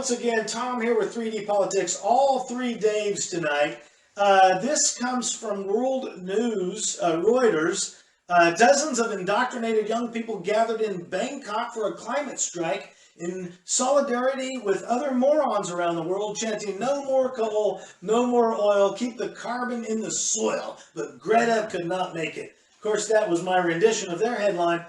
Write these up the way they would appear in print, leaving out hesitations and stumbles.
once again, Tom here with 3D Politics. All three Daves tonight. This comes from World News, Reuters. Dozens of indoctrinated young people gathered in Bangkok for a climate strike in solidarity with other morons around the world, chanting no more coal, no more oil, keep the carbon in the soil. But Greta could not make it. Of course, that was my rendition of their headline.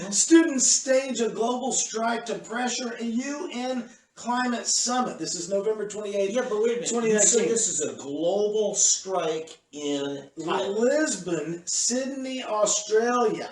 Students stage a global strike to pressure a UN climate summit. This is November 28th. Yeah, but wait a minute. 2019. You say this is a global strike in Thailand. Lisbon, Sydney, Australia.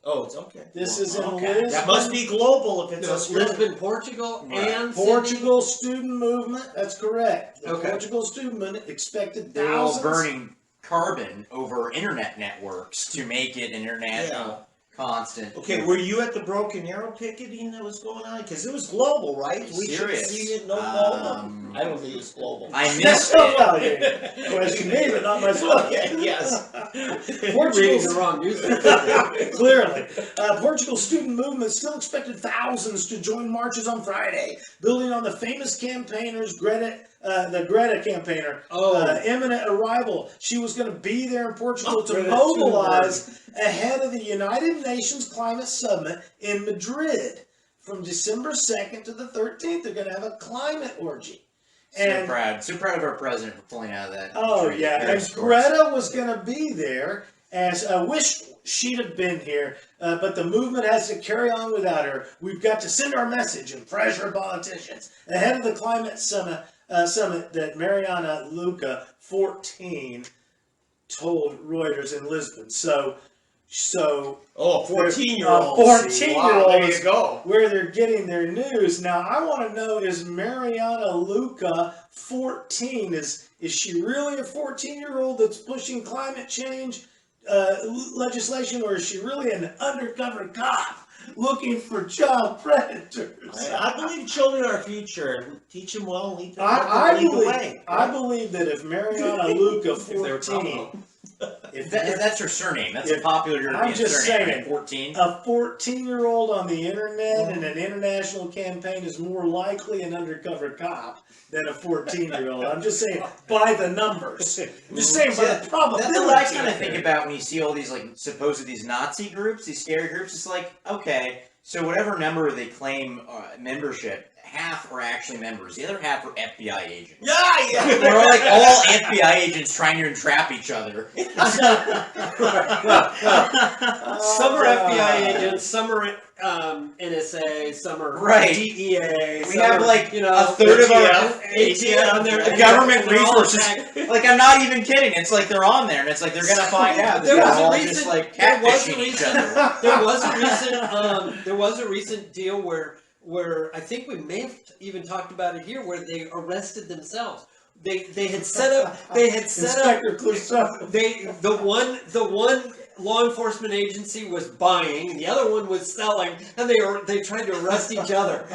Oh, it's okay. This is in okay. Lisbon. That must be global if it's Australia. Lisbon, Portugal, and Portugal student movement. That's correct. The Okay. Portugal student movement expected They're all thousands. burning carbon over internet networks to make it an international constant. Okay, were you at the Broken Arrow picketing that was going on? Because it was global, right? We should have Serious. seen it. No, I don't think it's global. I missed Well, it. yeah. Question me, but not myself. Okay, yes. You're reading the wrong newspaper. Clearly. Portugal student movement still expected thousands to join marches on Friday, building on the famous campaigners, the Greta campaigner, imminent arrival. She was going to be there in Portugal to mobilize ahead of the United Nations Climate Summit in Madrid. From December 2nd to the 13th, they're going to have a climate orgy. So proud of our president for pulling out of that. Oh, retreat. yeah. Very And sports. Greta was going to be there. As I wish she'd have been here, but the movement has to carry on without her. We've got to send our message and pressure politicians ahead of the climate summit that Mariana Luca, 14, told Reuters in Lisbon. So 14-year-old. 14-year-old. Wow, there you go. Where they're getting their news. Now, I want to know, is Mariana Luca 14? Is she really a 14-year-old that's pushing climate change legislation, or is she really an undercover cop looking for child predators? I believe children are our future, and teach them well and lead them I believe that if Mariana Luca 14, If that's her surname, that's a popular European I'm just surname. saying, Right? 14. a 14-year-old on the internet and an international campaign is more likely an undercover cop than a 14-year-old. I'm just saying by the numbers. I'm just saying by the probability. That's what I kind of think about when you see all these these Nazi groups, these scary groups. It's like, okay, so whatever number they claim membership, half are actually members. The other half are FBI agents. Yeah. They're like all FBI agents trying to entrap each other. Some are FBI agents, some are NSA, some are DEA. We have a third of our ATF, government resources. Like, I'm not even kidding. It's like they're on there, and it's like they're gonna find out. There was a just recent- like there was catfishing a each recent- other. There was a recent deal where I think we may have even talked about it here, where they arrested themselves. They had set up. Inspector Clouseau. The one law enforcement agency was buying, and the other one was selling, and they tried to arrest each other.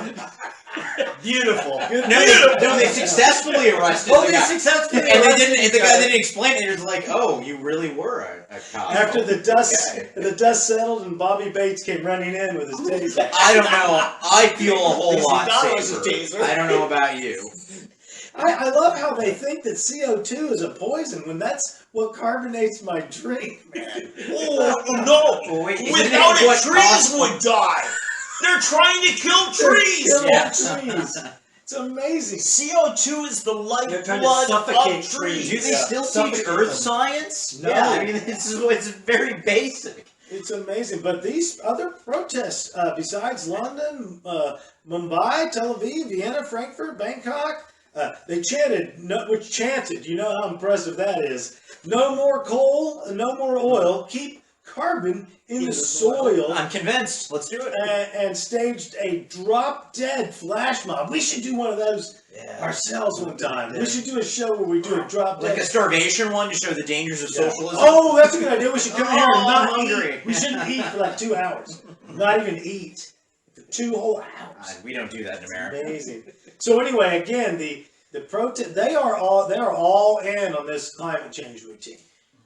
Beautiful. No, they successfully arrested the guy. Successfully And they arrested didn't. each The guy other. didn't explain it. He was like, "Oh, you really were a cop." After the dust, Okay. the dust settled and Bobby Bates came running in with his taser. I don't know. I feel a whole Because he lot thought it was a safer. taser. I don't know about you. I love how they think that CO2 is a poison when that's what carbonates my drink, man. Oh, no. Well, wait, isn't Without it it, what trees caused- would die. They're trying to kill trees. Kill Yeah. trees. It's amazing. CO2 is the They're trying lifeblood to suffocate of trees. Do they trees. still Suffocate teach earth them. science? No. Yeah, I mean, it's very basic. It's amazing. But these other protests, besides London, Mumbai, Tel Aviv, Vienna, Frankfurt, Bangkok, they chanted, you know how impressive that is, no more coal, no more oil, keep carbon in the soil. I'm convinced. Let's do it. And staged a drop-dead flash mob. We should do one of those ourselves one time. We should do a show where we do a drop-dead. Like a starvation one to show the dangers of socialism. Oh, that's a good idea. We should come here and not I'm hungry. eat. We shouldn't eat for like 2 hours. Not even eat. For 2 whole hours. We don't do that in America. Amazing. So anyway, again, the protest, they are all in on this climate change routine.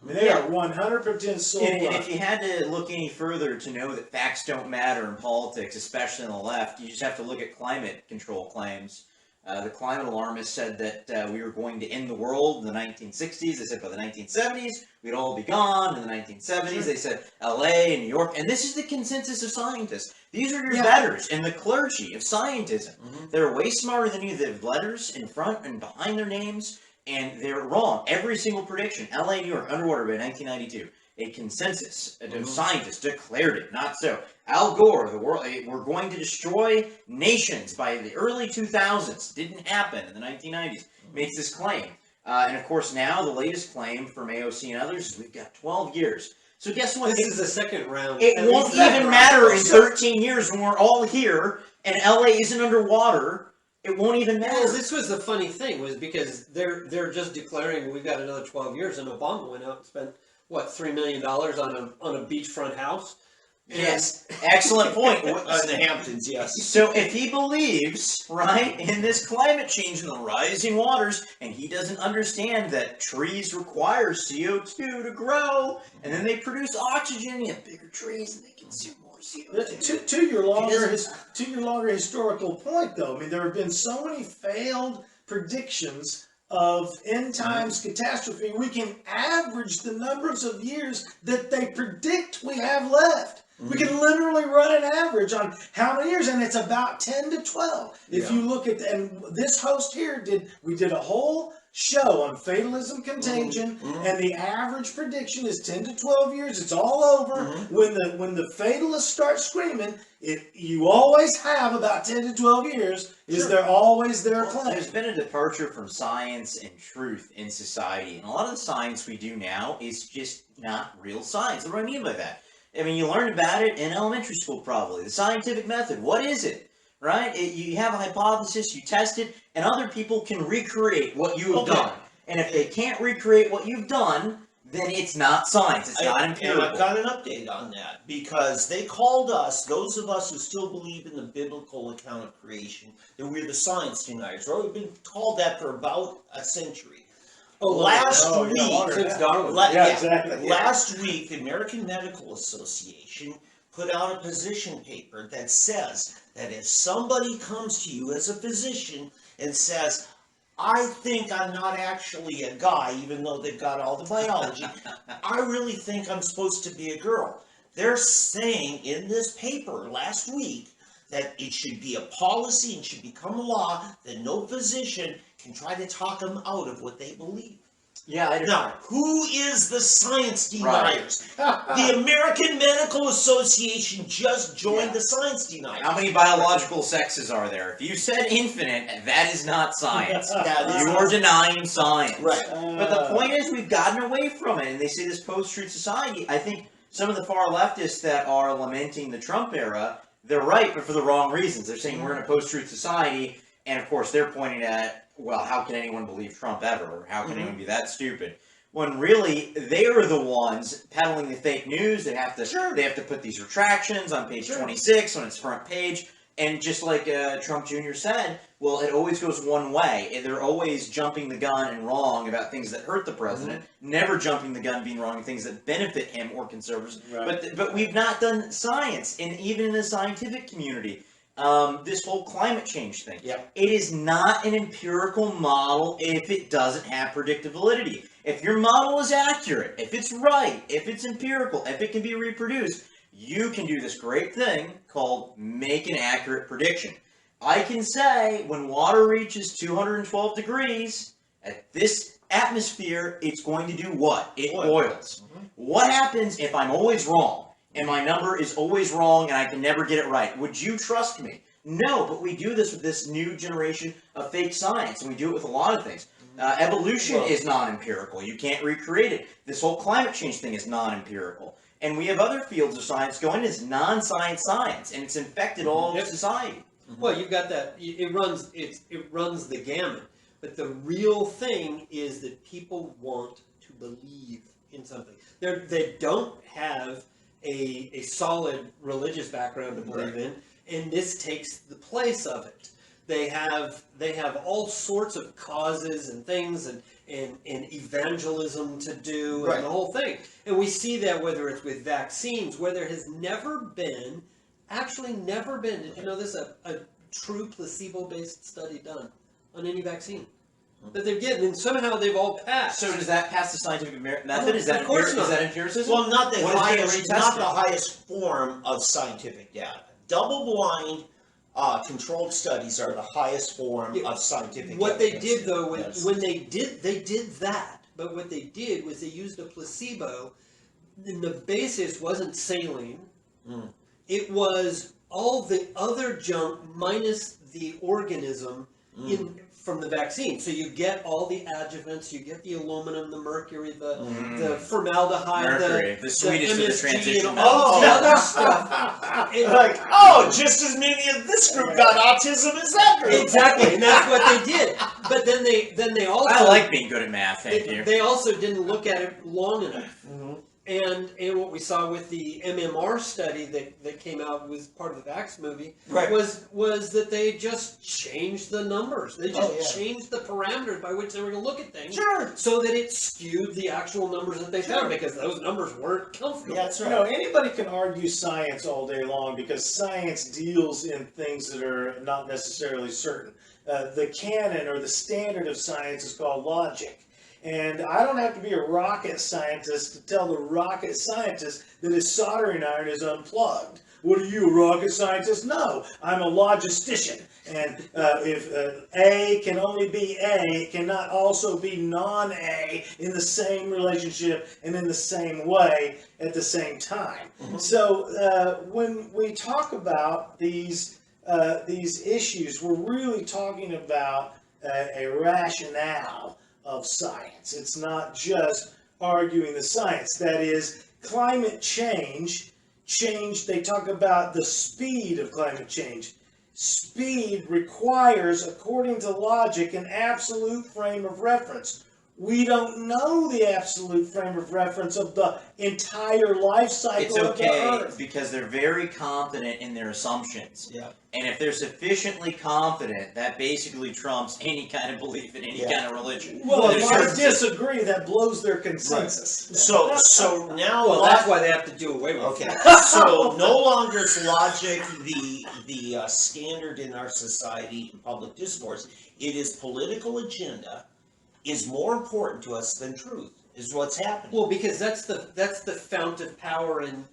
I mean, they are 100% sold And on. if you had to look any further to know that facts don't matter in politics, especially on the left, you just have to look at climate control claims. The climate alarmists said that we were going to end the world in the 1960s. They said by the 1970s, we'd all be gone. In the 1970s, they said LA and New York. And this is the consensus of scientists. These are your betters and the clergy of scientism. They're way smarter than you. They have letters in front and behind their names. And they're wrong. Every single prediction. LA, New York, underwater by 1992. A consensus of scientists declared it. Not so. Al Gore, the world, we're going to destroy nations by the early 2000s. Didn't happen in the 1990s. Makes this claim. And of course now the latest claim from AOC and others is we've got 12 years. So guess what? This is the second round. It won't even matter in 13 years when we're all here and LA isn't underwater. It won't even matter. Well, this was the funny thing, was because they're just declaring we've got another 12 years, and Obama went out and spent what, $3 million on a beachfront house. Yes, excellent point. In the Hamptons, yes. So if he believes, right, in this climate change and the rising waters, and he doesn't understand that trees require CO2 to grow, and then they produce oxygen, you have bigger trees, and they consume more CO2. To your longer historical point, though, I mean, there have been so many failed predictions of end times catastrophe. We can average the numbers of years that they predict we have left. We can literally run an average on how many years, and it's about 10 to 12. If you look at, and this host here we did a whole show on fatalism contagion, and the average prediction is 10 to 12 years. It's all over. When the fatalists start screaming, you always have about 10 to 12 years. Is there always their claim? There's been a departure from science and truth in society, and a lot of the science we do now is just not real science. What do I mean by that? I mean, you learned about it in elementary school probably. The scientific method. What is it? Right? You have a hypothesis, you test it, and other people can recreate what you have done. And if they can't recreate what you've done, then it's not science. It's not empirical. And I've got an update on that, because they called us, those of us who still believe in the biblical account of creation, that we're the science deniers. Well, we've been called that for about a century. Last week, the American Medical Association put out a position paper that says that if somebody comes to you as a physician and says, I think I'm not actually a guy, even though they've got all the biology, I really think I'm supposed to be a girl. They're saying in this paper last week that it should be a policy and should become a law that no physician can try to talk them out of what they believe. Yeah, Now, who is the science deniers? The American Medical Association just joined the science deniers. How many biological sexes are there? If you said infinite, that is not science. You are denying science. Right. But the point is, we've gotten away from it, and they say this post-truth society. I think some of the far leftists that are lamenting the Trump era, they're right, but for the wrong reasons. They're saying we're in a post-truth society, and of course they're pointing at, well, how can anyone believe Trump ever? How can anyone be that stupid? When really, they are the ones peddling the fake news. They have to put these retractions on page 26 on its front page. And just like Trump Jr. said, well, it always goes one way. They're always jumping the gun and wrong about things that hurt the president, never jumping the gun being wrong in things that benefit him or conservatives. Right. But we've not done science, and even in the scientific community. This whole climate change thing. It is not an empirical model if it doesn't have predictability. If your model is accurate, if it's right, if it's empirical, if it can be reproduced, you can do this great thing called make an accurate prediction. I can say when water reaches 212 degrees at this atmosphere, it's going to do what? It boils. What happens if I'm always wrong? And my number is always wrong and I can never get it right? Would you trust me? No, but we do this with this new generation of fake science, and we do it with a lot of things. Evolution is non-empirical. You can't recreate it. This whole climate change thing is non-empirical. And we have other fields of science going as non-science science, and it's infected all of society. Well, you've got that. It runs the gamut. But the real thing is that people want to believe in something. They don't have a solid religious background to believe in, and this takes the place of it. They have all sorts of causes and things and evangelism to do Right. and the whole thing. And we see that whether it's with vaccines, where there has never been, did you know this, a true placebo-based study done on any vaccine that they're getting, and somehow they've all passed. So does that pass the scientific method? Is that Of course not. is that empiricism? Well, not the What is being highest, not the retested? highest form of scientific data. Double-blind, controlled studies are the highest form Yeah. of scientific. What they evidence. did though, Yes. when they did that, but what they did was they used a placebo, and the basis wasn't saline. Mm. It was all the other junk minus the organism from the vaccine. So you get all the adjuvants, you get the aluminum, the mercury, the formaldehyde, Mercury, the sweetest of the MSG, transition and all metals. the other stuff. It- Like, oh, just as many of this group got autism as that group. Exactly, and that's what they did. But then they also I like being good at math. Thank you. they also didn't look at it long enough. Mhm. And what we saw with the MMR study that came out was part of the Vax movie Right. was that they just changed the numbers. They just Oh, yeah. changed the parameters by which they were going to look at things, Sure. so that it skewed the actual numbers that they found, because those numbers weren't comfortable. Yeah, that's You right. know, anybody can argue science all day long because science deals in things that are not necessarily certain. The canon or the standard of science is called logic. And I don't have to be a rocket scientist to tell the rocket scientist that his soldering iron is unplugged. What are you, a rocket scientist? No, I'm a logistician. And if A can only be A, it cannot also be non-A in the same relationship and in the same way at the same time. So when we talk about these issues, we're really talking about a rationale of science. It's not just arguing the science. That is, climate change, they talk about the speed of climate change. Speed requires, according to logic, an absolute frame of reference. We don't know the absolute frame of reference of the entire life cycle It's of the okay Earth. because they're very confident in their assumptions. Yeah. And if they're sufficiently confident, that basically trumps any kind of belief in any Yeah. kind of religion. Well, There's if I certain- disagree, that blows their consensus. So now Well, that's why they have to do away with Okay, it. so no longer is logic the standard in our society and public discourse. It is political agenda is more important to us than truth, is what's happening. Well, because that's the fount of power and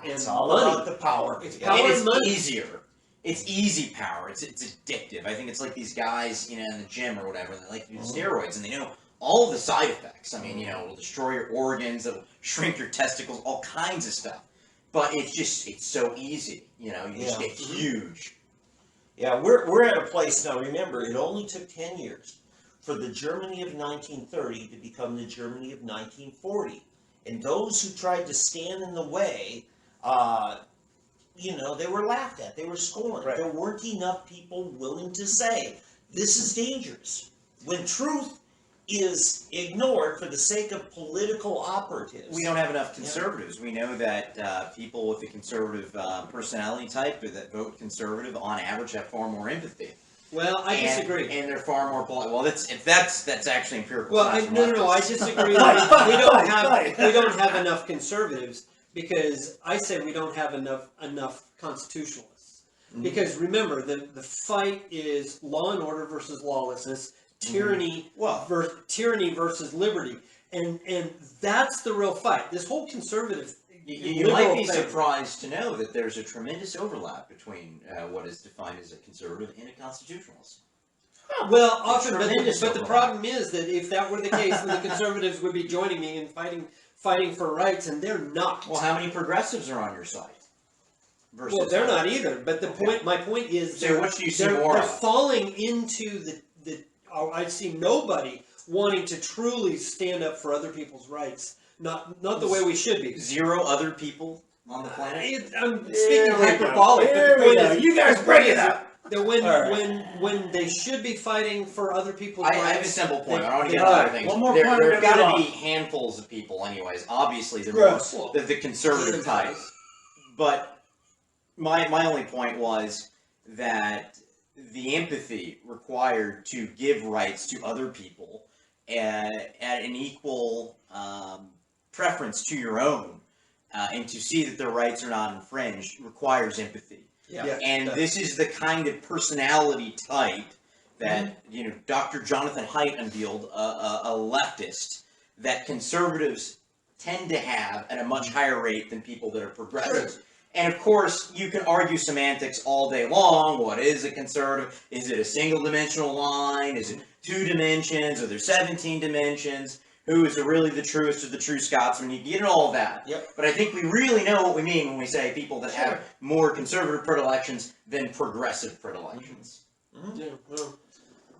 It's all money. about the power. It's Yeah. power And and it's money. easier. It's easy power. It's addictive. I think it's like these guys, in the gym or whatever, they like to do steroids, and they know all of the side effects. I mean, it'll destroy your organs, it'll shrink your testicles, all kinds of stuff. But it's so easy. You just Yeah. get huge. Yeah, we're at a place now. Remember, it only took 10 years for the Germany of 1930 to become the Germany of 1940. And those who tried to stand in the way, they were laughed at. They were scorned. Right. There weren't enough people willing to say, this is dangerous. When truth is ignored for the sake of political operatives. We don't have enough conservatives. We know that people with a conservative personality type or that vote conservative, on average, have far more empathy. Well, I disagree. And they're far more polite. Well, that's actually empirical. Well, science from no, I leftists. disagree. We don't have enough conservatives, because I say we don't have enough constitutionalists. Because remember, the fight is law and order versus lawlessness, tyranny tyranny versus liberty, and that's the real fight. This whole conservative. You might be surprised to know that there's a tremendous overlap between what is defined as a conservative and a constitutionalist. Well, often, but tremendous the overlap. problem is that if that were the case, then the conservatives would be joining me in fighting for rights, and they're not. Well, how many progressives are on your side? Versus Well, they're not either. But my point is, So which do you see more they're of? falling into the. I see nobody wanting to truly stand up for other people's rights. Not the way we should be. Zero other people on the planet? I'm speaking Here we go. hyperbolic. Here but the we point go. is, You guys the break point it is up. That when they should be fighting for other people's rights. I have a simple point. I don't want to they get into are. other things. One more there point, there we're have gonna got to move be handfuls of people, anyways. Obviously, Gross. the conservative type. But my only point was that the empathy required to give rights to other people at an equal preference to your own, and to see that their rights are not infringed requires empathy. Yeah. And this is the kind of personality type that Dr. Jonathan Haidt unveiled, a leftist that conservatives tend to have at a much higher rate than people that are progressive. Sure. And of course, you can argue semantics all day long. What is a conservative? Is it a single dimensional line? Is it 2 dimensions? Are there 17 dimensions? Who is really the truest of the true Scotsmen? You get into all that. Yep. But I think we really know what we mean when we say people that have more conservative predilections than progressive predilections. Yeah, well,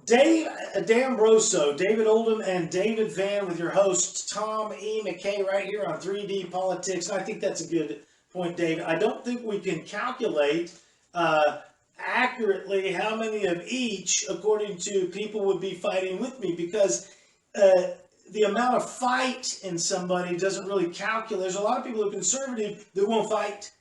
D'Ambroso, David Oldham, and David Van with your host, Tom E. McKay, right here on 3D Politics. And I think that's a good point, David. I don't think we can calculate accurately how many of each, according to people would be fighting with me, because the amount of fight in somebody doesn't really calculate. There's a lot of people who are conservative that won't fight.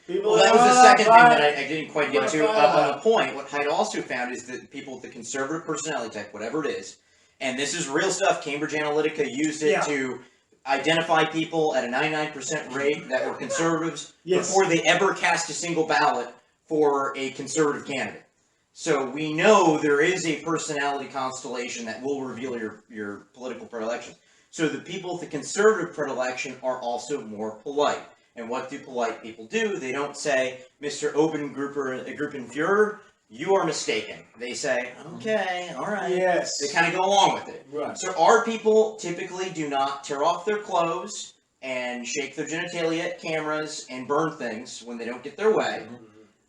People. Well, that was the second thing that I didn't quite get to on the point. What Haidt also found is that people with the conservative personality type, whatever it is, and this is real stuff. Cambridge Analytica used it to identify people at a 99% rate that were conservatives before they ever cast a single ballot for a conservative candidate. So we know there is a personality constellation that will reveal your political predilections. So the people with the conservative predilection are also more polite. And what do polite people do? They don't say, Mr. Gruppenführer, you are mistaken. They say, okay, all right. Yes. They kind of go along with it. Right. So our people typically do not tear off their clothes and shake their genitalia at cameras and burn things when they don't get their way.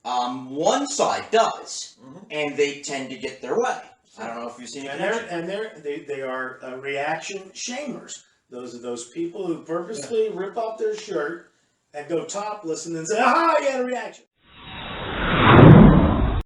One side does, and they tend to get their way. I don't know if you've seen it. They are reaction shamers. Those are those people who purposely rip off their shirt and go topless and then say, "Aha, you had a reaction."